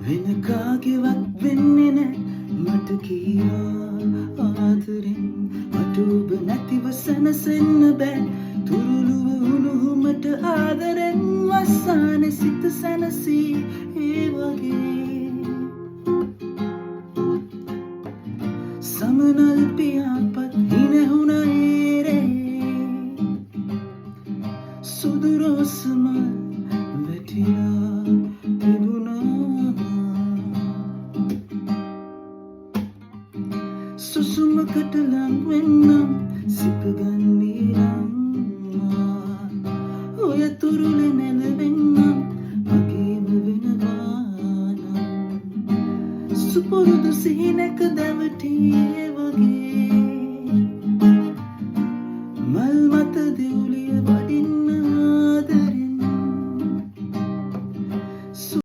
වෙන කාගේවත් වෙන්නේ නැ මට කීවා ආදරෙන් මට ඔබ නැතිව සැනසෙන්න බෑ තුරුළුව උණුහුමට ආදරෙන් වස්සානේ සිත සැනසී ඒ වගේ සමනල් පියාපත් හිනහුණ ඒරේ සුදු රෝසම වැටිලා තිබුණා සුසුමකට ලං වෙන්නම් සිපගන්නේ නම් ඔය තුරුලේ නැලවෙන්නම් මගේම වෙනවා නම් සුපුරුදු සිහිනක දැවටී වගේ